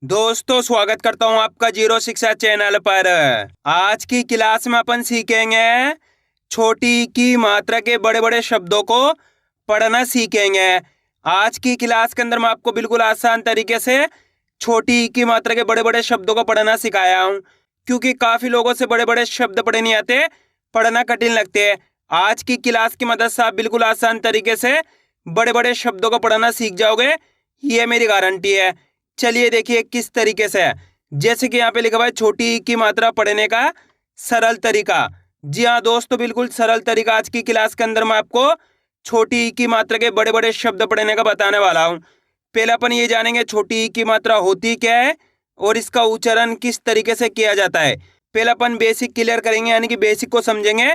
दोस्तों स्वागत करता हूं आपका जीरो शिक्षा चैनल पर। आज की क्लास में अपन सीखेंगे छोटी की मात्रा के बड़े बड़े शब्दों को पढ़ना सीखेंगे। आज की क्लास के अंदर मैं आपको बिल्कुल आसान तरीके से छोटी की मात्रा के बड़े बड़े शब्दों को पढ़ना सिखाया हूं, क्योंकि काफी लोगों से बड़े बड़े शब्द पढ़े नहीं आते, पढ़ना कठिन लगते हैं। आज की क्लास की मदद से आप बिल्कुल आसान तरीके से बड़े बड़े शब्दों को पढ़ना सीख जाओगे, ये मेरी गारंटी है। चलिए देखिए किस तरीके से है। जैसे कि यहाँ पे लिखा हुआ है छोटी ई की मात्रा पढ़ने का सरल तरीका। जी हाँ दोस्तों, बिल्कुल सरल तरीका आज की क्लास के अंदर मैं आपको छोटी ई की मात्रा के बड़े बड़े शब्द पढ़ने का बताने वाला हूँ। पहले अपन ये जानेंगे छोटी ई की मात्रा होती क्या है और इसका उच्चारण किस तरीके से किया जाता है। पहले अपन बेसिक क्लियर करेंगे, यानी कि बेसिक को समझेंगे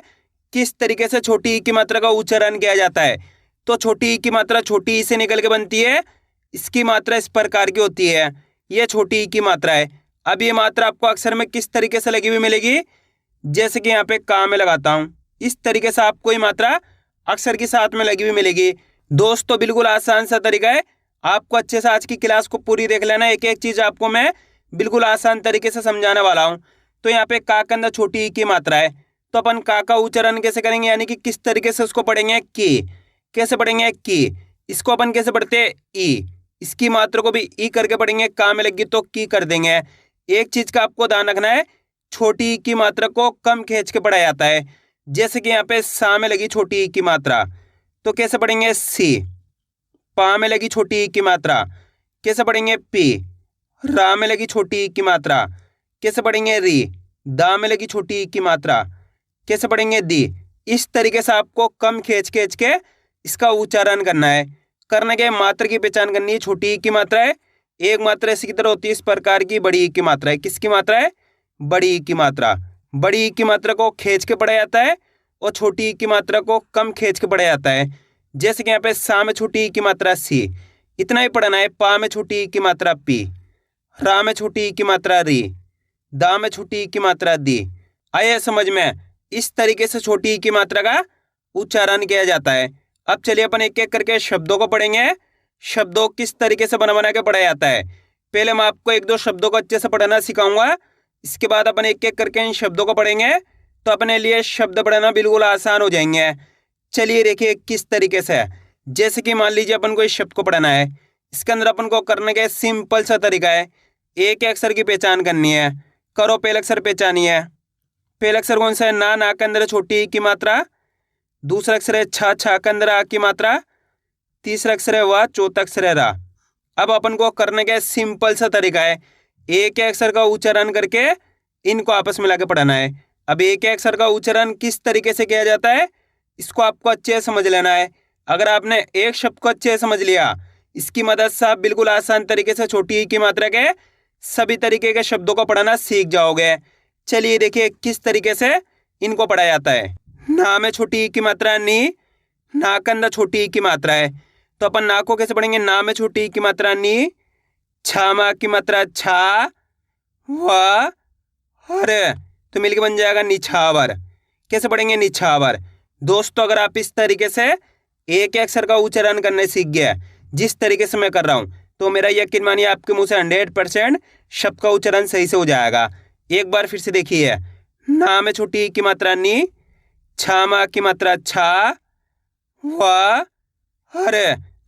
किस तरीके से छोटी ई की मात्रा का उच्चारण किया जाता है। तो छोटी ई की मात्रा छोटी ई से निकल के बनती है। इसकी मात्रा इस प्रकार की होती है, ये छोटी ई की मात्रा है। अब ये मात्रा आपको अक्षर में किस तरीके से लगी हुई मिलेगी, जैसे कि यहाँ पे का में लगाता हूँ, इस तरीके से आपको ये मात्रा अक्षर के साथ में लगी हुई मिलेगी। दोस्तों बिल्कुल आसान सा तरीका है, आपको अच्छे से आज की क्लास को पूरी देख लेना। एक एक चीज आपको मैं बिल्कुल आसान तरीके से समझाने वाला हूँ। तो यहाँ पे का के अंदर छोटी ई की मात्रा है, तो अपन का उच्चारण कैसे करेंगे, यानी कि किस तरीके से उसको पढ़ेंगे, की। कैसे पढ़ेंगे, की। इसको अपन कैसे पढ़ते हैं, ई। इसकी मात्रा को भी ई करके पढ़ेंगे, का में लगी तो की कर देंगे। एक चीज का आपको ध्यान रखना है, छोटी ई की मात्रा को कम खींच के पढ़ा जाता है। जैसे कि यहाँ पे सा में लगी छोटी ई की मात्रा, तो कैसे पढ़ेंगे, सी। पा में लगी छोटी ई की मात्रा, कैसे पढ़ेंगे, पी। रा में लगी छोटी ई की मात्रा, कैसे पढ़ेंगे, री। दा में लगी छोटी ई की मात्रा, कैसे पढ़ेंगे, दी। इस तरीके से आपको कम खींच खींच के इसका उच्चारण करना है। करने के मात्रा की पहचान करनी है। छोटी ई की मात्रा है, एक मात्रा इसी की तरह होती है इस प्रकार की, बड़ी ई की मात्रा है। किसकी मात्रा है, बड़ी ई की मात्रा। बड़ी ई की मात्रा को खींच के पढ़ा जाता है और छोटी ई की मात्रा को कम खींच के पढ़ा जाता है। जैसे कि यहाँ पे सा में छोटी ई की मात्रा सी, इतना ही पढ़ना है। पा में छोटी ई की मात्रा पी। रा में छोटी ई की मात्रा री। दा में छोटी ई की मात्रा दी। आइए समझ में, इस तरीके से छोटी ई की मात्रा का उच्चारण किया जाता है। अब चलिए अपन एक एक करके शब्दों को पढ़ेंगे, शब्दों किस तरीके से बना बना के पढ़ा जाता है। पहले मैं आपको एक दो शब्दों को अच्छे से पढ़ना सिखाऊंगा, इसके बाद अपन एक एक करके इन शब्दों को पढ़ेंगे, तो अपने लिए शब्द पढ़ना बिल्कुल आसान हो जाएंगे। चलिए देखिए किस तरीके से। जैसे कि मान लीजिए अपन को इस शब्द को पढ़ना है, इसके अंदर अपन को करने का सिंपल सा तरीका है, एक एक अक्षर की पहचान करनी है। करो, पहला अक्षर पहचानिए। पहला अक्षर कौन सा है, ना के अंदर छोटी ई की मात्रा। दूसरा अक्षर है छा के अंदर आ की मात्रा। तीसरा अक्षर है वा, चौथा अक्षर है रा। अब अपन को करने का सिंपल सा तरीका है, एक एक अक्षर का उच्चारण करके इनको आपस में लाके पढ़ाना है। अब एक एक अक्षर का उच्चारण किस तरीके से किया जाता है, इसको आपको अच्छे से समझ लेना है। अगर आपने एक शब्द को अच्छे से समझ लिया, इसकी मदद से आप बिल्कुल आसान तरीके से छोटी ई की मात्रा के सभी तरीके के शब्दों को पढ़ना सीख जाओगे। चलिए देखिए किस तरीके से इनको पढ़ा जाता है। ना में छोटी ई की मात्रा नी, ना के अंदर छोटी ई की मात्रा है, तो अपन ना को कैसे पढ़ेंगे, ना में छोटी ई की मात्रा नी। छा में की मात्रा छा। व हर, तो मिलके बन जाएगा निछावर। कैसे पढ़ेंगे, निछावर। दोस्तों अगर आप इस तरीके से एक अक्षर का उच्चारण करने सीख गया जिस तरीके से मैं कर रहा हूं, तो मेरा यकीन मानिए आपके मुंह से 100% शब्द का उच्चारण सही से हो जाएगा। एक बार फिर से देखिए, ना में छोटी ई की मात्रा नी, छा में की मात्रा छा। व हर,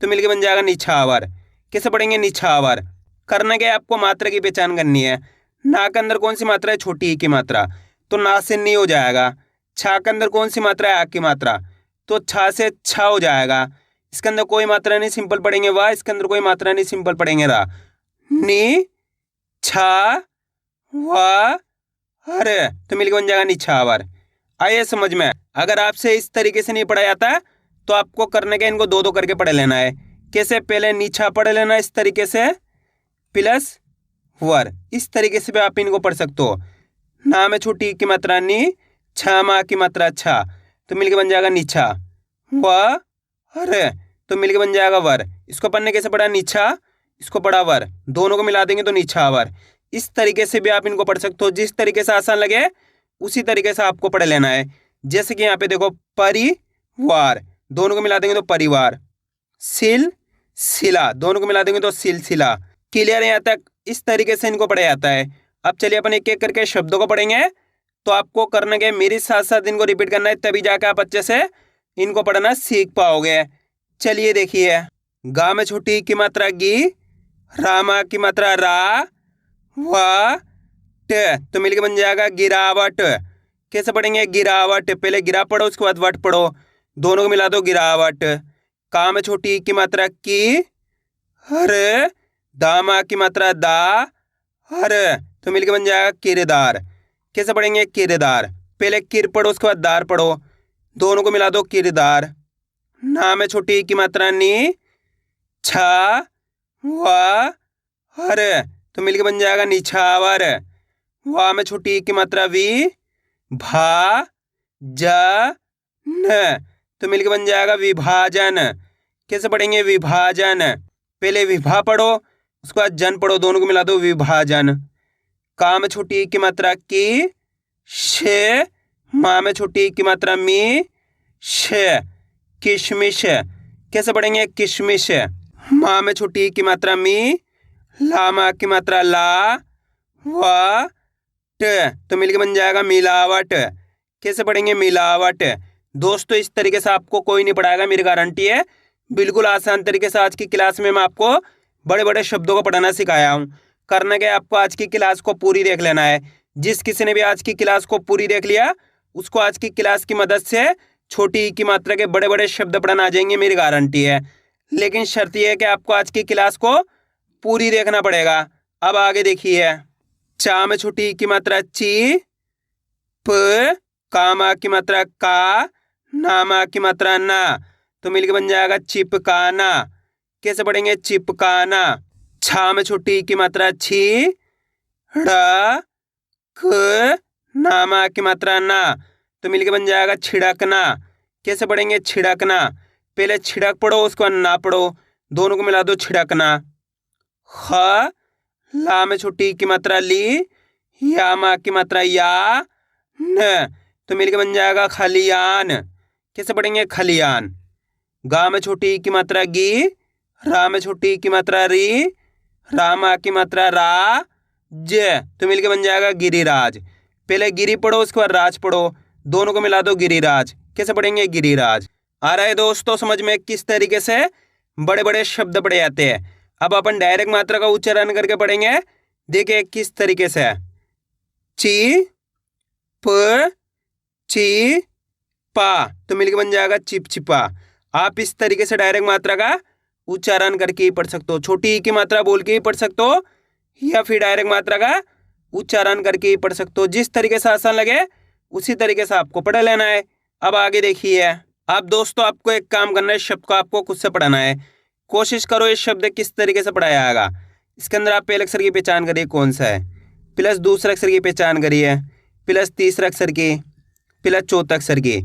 तो मिलके बन जाएगा निछावर। कैसे पढ़ेंगे, निछावर। करने के आपको मात्रा की पहचान करनी है। ना के अंदर कौन सी मात्रा है, छोटी ई की मात्रा, तो ना से नी हो जाएगा। छा के अंदर कौन सी मात्रा है, आ की मात्रा, तो छा से छा हो जाएगा। इसके अंदर कोई मात्रा नहीं, सिंपल पढ़ेंगे वा। इसके अंदर कोई मात्रा नहीं, सिंपल पढ़ेंगे रा। नी छा व हर, तो मिलके बन जाएगा निछावर। आइए समझ में। अगर आपसे इस तरीके से नहीं पढ़ा जाता तो आपको करने के इनको दो दो करके पढ़ लेना है। कैसे, पहले नीछा पढ़ लेना इस तरीके से, प्लस वर, इस तरीके से भी आप इनको पढ़ सकते हो। ना में छोटी ई की मात्रा नी, छा में की मात्रा छा, तो मिलके बन जाएगा नीछा। व हर, तो मिलके बन जाएगा वर। इसको पढ़ने कैसे पढ़ा, नीछा, इसको पढ़ा वर, दोनों को मिला देंगे तो नीछावर। इस तरीके से भी आप इनको पढ़ सकते हो, जिस तरीके से आसान लगे उसी तरीके से आपको पढ़ लेना है। जैसे कि यहाँ पे देखो, परिवार, दोनों को मिला देंगे तो परिवार। सिल सिला, दोनों को मिला देंगे तो सिलसिला। क्लियर है यहाँ तक। इस तरीके से इनको पढ़ा जाता है। अब चलिए अपन एक एक करके शब्दों को पढ़ेंगे। तो आपको करना क्या, मेरे साथ साथ इनको रिपीट करना है, तभी जाकर आप अच्छे से इनको पढ़ना सीख पाओगे। चलिए देखिए, गा में छोटी की मात्रा गी, रामा की मात्रा रा, वा ट, तो मिलके बन जाएगा गिरावट। कैसे पढ़ेंगे, गिरावट, पहले गिरा पढ़ो उसके बाद वट पढ़ो, दोनों को मिला दो गिरावट। का में छोटी की मात्रा की, हर, दामा की मात्रा दा, हर, तो मिलके बन जाएगा किरदार। कैसे पढ़ेंगे, किरदार, पहले किर पढ़ो उसके बाद दार पढ़ो, दोनों को मिला दो किरदार। ना में छोटी की मात्रा नी, छा, वा, हर, तो मिलके बन जाएगा निछावर। वा में छोटी की मात्रा वी, भा, जा, न, तो मिलके बन जाएगा विभाजन। कैसे पढ़ेंगे, विभाजन, पहले विभा पढ़ो उसके बाद जन पढ़ो, दोनों को मिला दो विभाजन। का में छोटी की मात्रा की, शे, माँ में छोटी की मात्रा मी, शे, किशमिश। कैसे पढ़ेंगे, किशमिश, माँ में छोटी की मात्रा मी, लामा की मात्रा ला, वा ट, तो मिलके बन जाएगा मिलावट। कैसे पढ़ेंगे, मिलावट। दोस्तों इस तरीके से आपको कोई नहीं पढ़ाएगा, मेरी गारंटी है। बिल्कुल आसान तरीके से आज की क्लास में मैं आपको बड़े बड़े शब्दों को पढ़ाना सिखाया हूँ। करना क्या, आपको आज की क्लास को पूरी देख लेना है। जिस किसी ने भी आज की क्लास को पूरी देख लिया, उसको आज की क्लास की मदद से छोटी ई की मात्रा के बड़े बड़े शब्द पढ़ना आ जाएंगे, मेरी गारंटी है। लेकिन शर्त यह है कि आपको आज की क्लास को पूरी देखना पड़ेगा। अब आगे देखिए, चा में छोटी ई की मात्रा ची, प, कामा की मात्रा का, नामा की मात्रा ना, तो मिलके बन जाएगा चिपकाना। कैसे पढ़ेंगे, चिपकाना। छा में छोटी की मात्रा छी, ड़, क, नामा की मात्रा ना, तो मिलके बन जाएगा छिड़कना। कैसे पढ़ेंगे, छिड़कना, पहले छिड़क पढ़ो उसके बाद ना पढ़ो, दोनों को मिला दो छिड़कना। ख, ला में छोटी की मात्रा ली, या मा की मात्रा या, न, तो मिलके बन जाएगा खलियान। कैसे पढ़ेंगे, खलियान। गा में छोटी की मात्रा गी, रा में छोटी की मात्रा री, रामा की मात्रा रा, ज, तो मिलके बन जाएगा गिरिराज। पहले गिरी पढ़ो उसके बाद राज पढ़ो, दोनों को मिला दो गिरिराज। कैसे पढ़ेंगे, गिरिराज। आ रहा है दोस्तों समझ में किस तरीके से बड़े बड़े शब्द पढ़े जाते हैं। अब अपन डायरेक्ट मात्रा का उच्चारण करके पढ़ेंगे, देखिए किस तरीके से। ची, प, ची, पा, तो मिलके बन जाएगा चिपचिपा। आप इस तरीके से डायरेक्ट मात्रा का उच्चारण करके ही पढ़ सकते हो, छोटी ई की मात्रा बोल के ही पढ़ सकते हो, या फिर डायरेक्ट मात्रा का उच्चारण करके ही पढ़ सकते हो। जिस तरीके से आसान लगे उसी तरीके से आपको पढ़ लेना है। अब आगे देखिए, अब दोस्तों आपको एक काम करना है, शब्द को आपको खुद से पढ़ाना है। कोशिश करो इस शब्द किस तरीके से पढ़ाया जाएगा। इसके अंदर आप पहले अक्षर की पहचान करिए कौन सा है, प्लस दूसरे अक्षर की पहचान करिए, प्लस तीसरे अक्षर की, प्लस चौथे अक्षर की।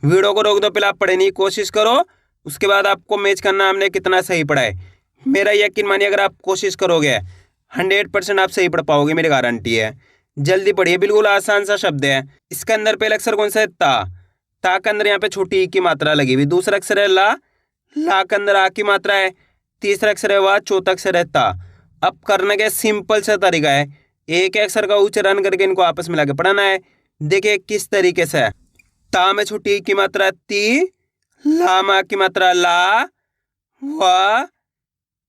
वीडियो को रोक दो, पहले आप पढ़ने की कोशिश करो, उसके बाद आपको मैच करना हमने कितना सही पढ़ा है। मेरा यकीन मानिए अगर आप कोशिश करोगे 100% आप सही पढ़ पाओगे, मेरी गारंटी है। जल्दी पढ़िए, बिल्कुल आसान सा शब्द है। इसके अंदर पहला अक्षर कौन सा है, ता। ता के अंदर यहाँ पे छोटी ई की मात्रा लगी हुई। दूसरा अक्षर है ला, ला के अंदर आ की मात्रा है। तीसरा अक्षर है वा, चौथा अक्षर है ता। अब करने का सिंपल सा तरीका है, एक अक्षर का उच्चारण करके इनको आपस में लाके पढ़ाना है। देखिए किस तरीके से। ता में छोटी ई की मात्रा ती, ला मा की मात्रा ला, वा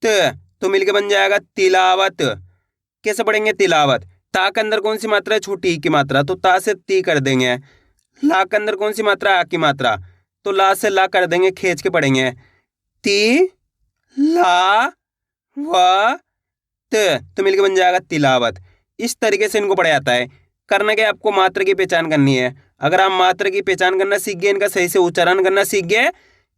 त, तो मिलके बन जाएगा तिलावत। कैसे पढ़ेंगे, तिलावत। ता के अंदर कौन सी मात्रा है, छोटी ई की मात्रा, तो ता से ती कर देंगे। ला के अंदर कौन सी मात्रा, आ की मात्रा, तो ला से ला कर देंगे, खींच के पढ़ेंगे। ती, ला, वा त, तो मिलके बन जाएगा तिलावत। इस तरीके से इनको पढ़ा जाता है। करना क्या, आपको मात्रा की पहचान करनी है। अगर आप मात्रा की पहचान करना सीख गए, इनका सही से उच्चारण करना सीख गए,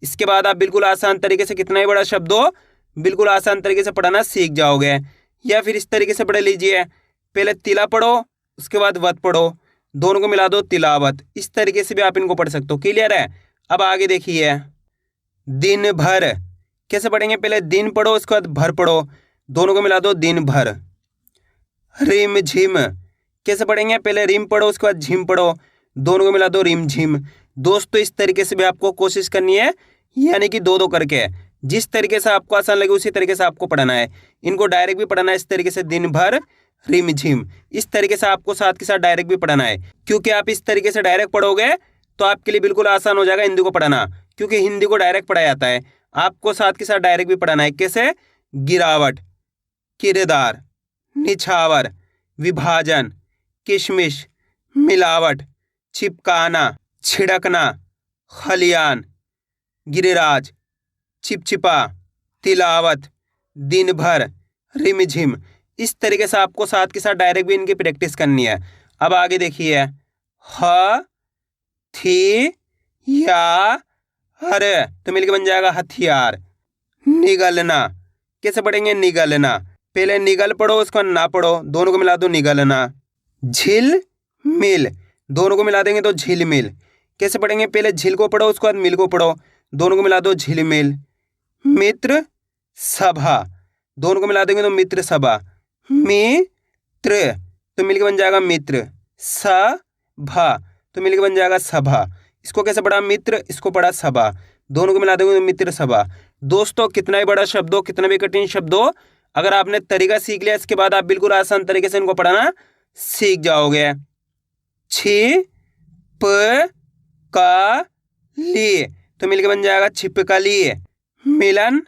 इसके बाद आप बिल्कुल आसान तरीके से, कितना ही बड़ा शब्द हो, बिल्कुल आसान तरीके से पढ़ना सीख जाओगे। या फिर इस तरीके से पढ़ लीजिए, पहले तिला पढ़ो उसके बाद वत पढ़ो, दोनों को मिला दो तिलावत। इस तरीके से भी आप इनको पढ़ सकते हो। क्लियर है। अब आगे देखिए, दिन भर। कैसे पढ़ेंगे, पहले दिन पढ़ो उसके बाद भर पढ़ो, दोनों को मिला दो दिन भर। रिम झिम। कैसे पढ़ेंगे, पहले रिम पढ़ो उसके बाद झिम पढ़ो, दोनों को मिला दो रिम झिम। दोस्तों इस तरीके से भी आपको कोशिश करनी है, यानी कि दो दो करके। जिस तरीके से आपको आसान लगे उसी तरीके से आपको पढ़ना है। इनको डायरेक्ट भी पढ़ना है इस तरीके से, दिन भर रिमझिम, इस तरीके से आपको साथ के साथ डायरेक्ट भी पढ़ना है। क्योंकि आप इस तरीके से डायरेक्ट पढ़ोगे तो आपके लिए बिल्कुल आसान हो जाएगा हिंदी को पढ़ना, क्योंकि हिंदी को डायरेक्ट पढ़ा जाता है। आपको साथ के साथ डायरेक्ट भी पढ़ना है। कैसे? गिरावट, किरदार, निछावर, विभाजन, किशमिश, मिलावट, चिपकाना, छिड़कना, खलियान, गिरिराज, चिपचिपा, तिलावत, दिन भर, रिमझिम। इस तरीके से आपको साथ के साथ डायरेक्ट भी इनकी प्रैक्टिस करनी है। अब आगे देखिए, ह थी या हर, तो मिलके बन जाएगा हथियार। निगलना, कैसे पढ़ेंगे? निगलना, पहले निगल पढ़ो उसको ना पढ़ो, दोनों को मिला दो निगलना। झिल मिल, दोनों को मिला देंगे तो झिलमिल। कैसे पढ़ेंगे? पहले झिल को पढ़ो उसके बाद मिल को पढ़ो, दोनों को मिला दो झिलमिल। मित्र सभा, दोनों को मिला देंगे तो मित्र सभा। मित्र, तो मिलके बन जाएगा मित्र। सभा, तो मिलके बन जाएगा सभा। इसको कैसे पढ़ा? मित्र, इसको पढ़ा सभा, दोनों को मिला देंगे तो मित्र सभा। दोस्तों, कितना ही बड़ा शब्द हो, कितना भी कठिन शब्द हो, अगर आपने तरीका सीख लिया इसके बाद आप बिल्कुल आसान तरीके से इनको पढ़ना सीख जाओगे। छिपकली, तो मिलके बन जाएगा छिपकली। मिलन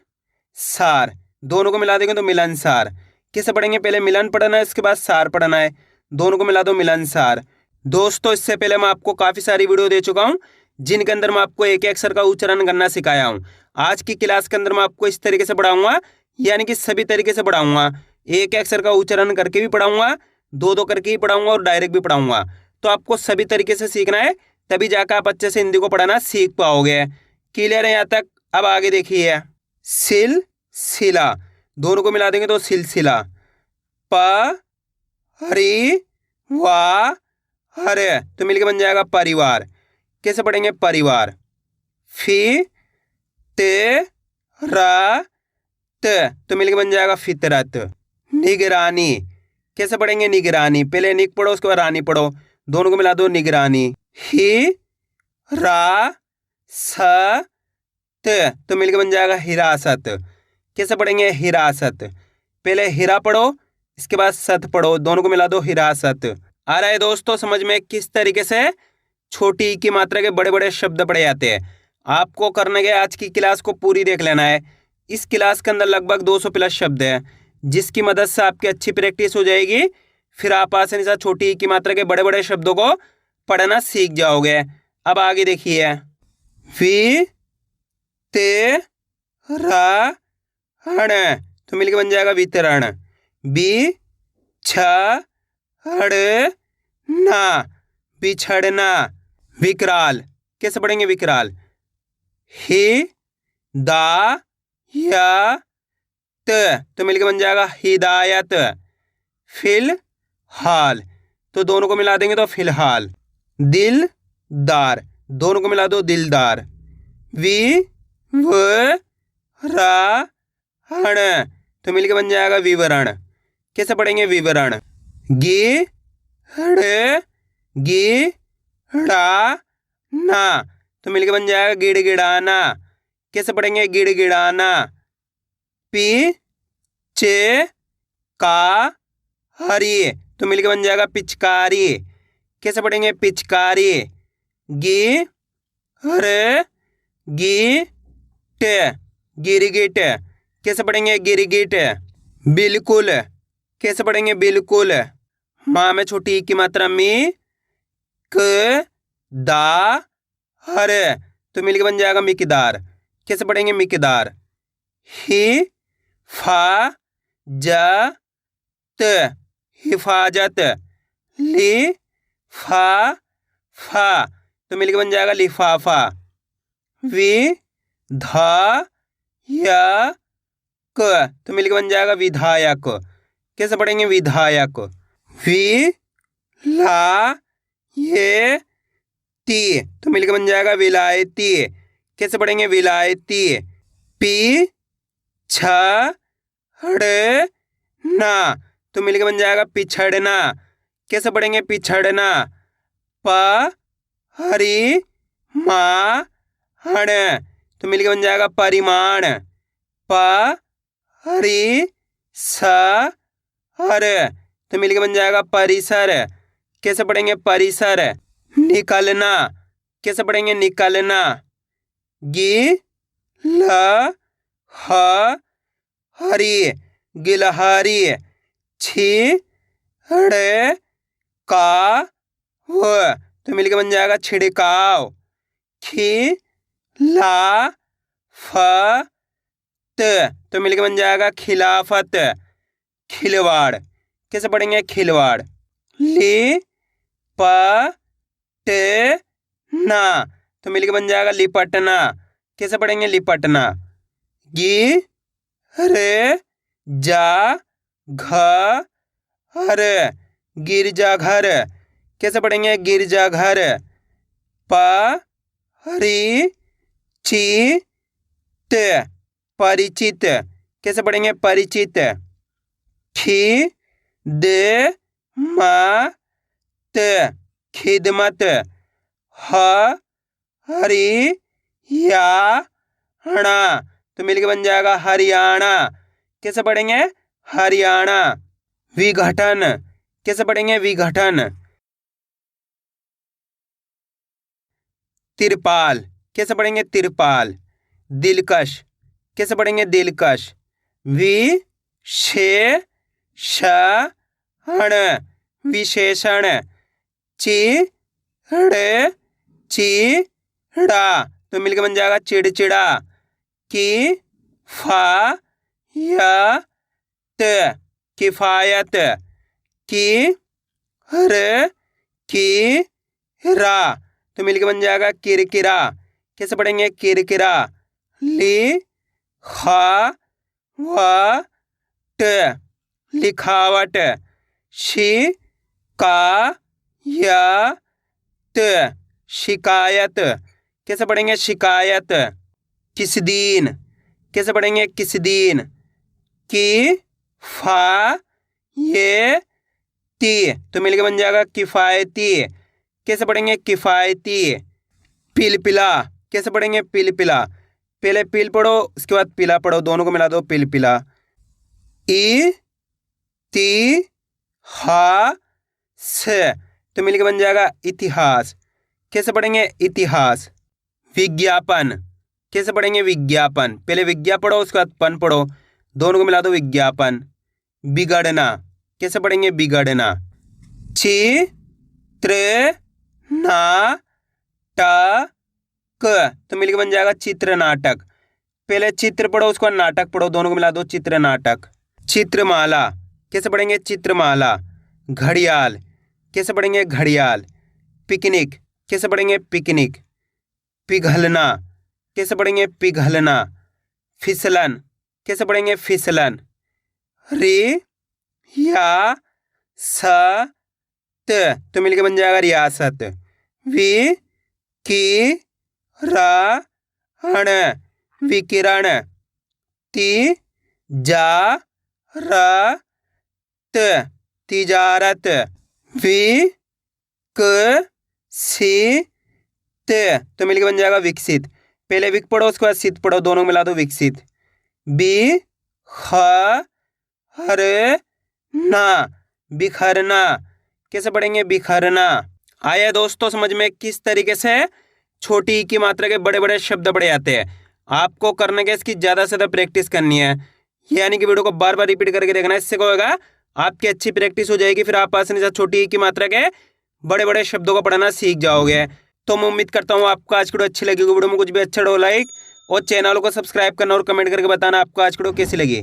सार, दोनों को मिला देंगे तो मिलनसार। कैसे पढ़ेंगे? पहले मिलन पढ़ना है, इसके बाद सार पढ़ना है, दोनों को मिला दो मिलनसार। दोस्तों, इससे पहले मैं आपको काफ़ी सारी वीडियो दे चुका हूँ जिनके अंदर मैं आपको एक एक अक्षर का उच्चारण करना सिखाया हूँ। आज की क्लास के अंदर मैं आपको इस तरीके से पढ़ाऊंगा, यानी कि सभी तरीके से पढ़ाऊंगा। एक अक्षर का उच्चारण करके भी पढ़ाऊंगा, दो दो करके ही पढ़ाऊंगा और डायरेक्ट भी पढ़ाऊंगा। तो आपको सभी तरीके से सीखना है, तभी जाकर आप अच्छे से हिंदी को पढ़ाना सीख पाओगे। क्लियर है यहाँ तक? अब आगे देखिए, सिल सिला, दोनों को मिला देंगे तो सिलसिला। परिवार, तो मिलके बन जाएगा परिवार। कैसे पढ़ेंगे? परिवार। फितरत, तो मिलके बन जाएगा फितरत। निगरानी, कैसे पढ़ेंगे? निगरानी, पहले निग पढ़ो उसके बाद रानी पढ़ो, दोनों को मिला दो निगरानी। हिरासत, तो मिलके बन जाएगा हिरासत। कैसे पढ़ेंगे? हिरासत, पहले हिरा पढ़ो इसके बाद सत पढ़ो, दोनों को मिला दो हिरासत। आ रहा है दोस्तों समझ में किस तरीके से छोटी की मात्रा के बड़े बड़े शब्द पढ़े जाते हैं? आपको करने के आज की क्लास को पूरी देख लेना है। इस क्लास के अंदर लगभग 200 प्लस शब्द हैं, जिसकी मदद से आपकी अच्छी प्रैक्टिस हो जाएगी। फिर आप आसानी से छोटी की मात्रा के बड़े बड़े शब्दों को पढ़ना सीख जाओगे। अब आगे देखिए, वितरण, तो मिलके बन जाएगा वितरण। बिछड़ना, बिछड़ना। विकराल, कैसे पढ़ेंगे? विकराल। हिदायत, तो मिलके बन जाएगा हिदायत। फिलहाल, तो दोनों को मिला देंगे तो फिलहाल। दिलदार, दोनों को मिला दो दिलदार। विवरण, तो मिलके बन जाएगा विवरण। कैसे पढ़ेंगे? विवरण। गिड़गिड़ाना, तो मिलके बन जाएगा गिड़गिड़ाना। कैसे पढ़ेंगे? गिड़गिड़ाना। पिचकारी, तो मिलके बन जाएगा पिचकारी। कैसे पढ़ेंगे? पिचकारी। गिरगिट, कैसे पढ़ेंगे? गिरगिट। बिल्कुल, कैसे पढ़ेंगे? बिल्कुल। माँ में छोटी ई की मात्रा में, हर, तो मिलके बन जाएगा मिकदार। कैसे पढ़ेंगे? मिकदार। हिफाजत, लिफाफा, तो मिलके बन जाएगा लिफाफा। विधायक, तो मिलके बन जाएगा विधायक। कैसे पढ़ेंगे? विधायक। विलायती, तो मिलके बन जाएगा विलायती। कैसे पढ़ेंगे? विलायती। पिछड़ना, तो मिलके बन जाएगा पिछड़ना। कैसे पढ़ेंगे? पिछड़ना। परिमाण, तो मिलके बन जाएगा परिमाण। प हरी स हर, तो मिलके बन जाएगा परिसर। कैसे पढ़ेंगे परिसर। निकलना, कैसे पढ़ेंगे निकलना। गी ल ह हरी गिलहरी। छी ड़े का व, तो मिलके बन जाएगा छिड़काव। खी ला फ त, तो मिलके बन जाएगा खिलाफत। खिलवाड़, कैसे पढ़ेंगे खिलवाड़। ली प ट ना, तो मिलके बन जाएगा लिपटना। कैसे पढ़ेंगे लिपटना। गी रे जा घ हर गिरजाघर। कैसे पढ़ेंगे गिरजाघर। प हरी ची त परिचित। कैसे पढ़ेंगे परिचित। खी दे मा त खिदमत। ह हरी या णा, तो मिलके बन जाएगा हरियाणा। कैसे पढ़ेंगे हरियाणा। विघटन, कैसे पढ़ेंगे विघटन। तिरपाल, कैसे पढ़ेंगे तिरपाल। दिलकश, कैसे पढ़ेंगे दिलकश। वि शे ष ण विशेषण। ची ड़ ची ड़ा, तो मिलके बन जाएगा चिड़चिड़ा। की फा या त किफायत। की र की रा, तो मिलके बन जाएगा किरकिरा। कैसे पढ़ेंगे किरकिरा। ली खा व ट लिखावट। शि का या त शिकायत। कैसे पढ़ेंगे शिकायत। किस दिन, कैसे पढ़ेंगे किस दिन। की फा ये ती, तो मिलके बन जाएगा किफायती। कैसे पढ़ेंगे किफायती। पिलपिला, कैसे पढ़ेंगे पिलपिला। पहले पिल पढ़ो उसके बाद पिला पढ़ो, दोनों को मिला दो पिलपिला। ई ती हा स, तो मिलके बन जाएगा इतिहास। कैसे पढ़ेंगे इतिहास। विज्ञापन, कैसे पढ़ेंगे विज्ञापन। पहले विज्ञा पढ़ो उसके बाद पन पढ़ो, दोनों को मिला दो विज्ञापन। बिगड़ना, कैसे पढ़ेंगे बिगड़ना। ची त्र ना ट क, तो मिलके बन जाएगा चित्र नाटक। पहले चित्र पढ़ो उसके बाद नाटक पढ़ो, दोनों को मिला दो चित्र नाटक। चित्रमाला, कैसे पढ़ेंगे चित्रमाला। घड़ियाल, कैसे पढ़ेंगे घड़ियाल। पिकनिक, कैसे पढ़ेंगे पिकनिक। पिघलना, कैसे पढ़ेंगे पिघलना। फिसलन, कैसे पढ़ेंगे फिसलन। रि या स त, तो मिलके बन जाएगा रियासत। वि की रा ण विकिरण। ति जा र त तिजारत। वि क सी त, तो मिलके बन जाएगा विकसित। पहले विक पढ़ो उसके बाद सित पढ़ो, दोनों मिला दो विकसित। बी ख हर ना बिखरना, कैसे पढ़ेंगे बिखरना। आया दोस्तों समझ में किस तरीके से छोटी ई की मात्रा के बड़े बड़े शब्द पढ़े जाते हैं। आपको करने के इसकी ज़्यादा से ज़्यादा प्रैक्टिस करनी है, यानी कि वीडियो को बार बार रिपीट करके देखना। इससे क्या होगा, आपकी अच्छी प्रैक्टिस हो जाएगी, फिर आप आसानी से छोटी ई की मात्रा के बड़े बड़े शब्दों को पढ़ना सीख जाओगे। तो मैं उम्मीद करता हूँ आपको आज की वीडियो अच्छी लगी। वीडियो में कुछ भी अच्छा हो लाइक और चैनल को सब्सक्राइब करना और कमेंट करके बताना आपको आज की वीडियो कैसी लगी।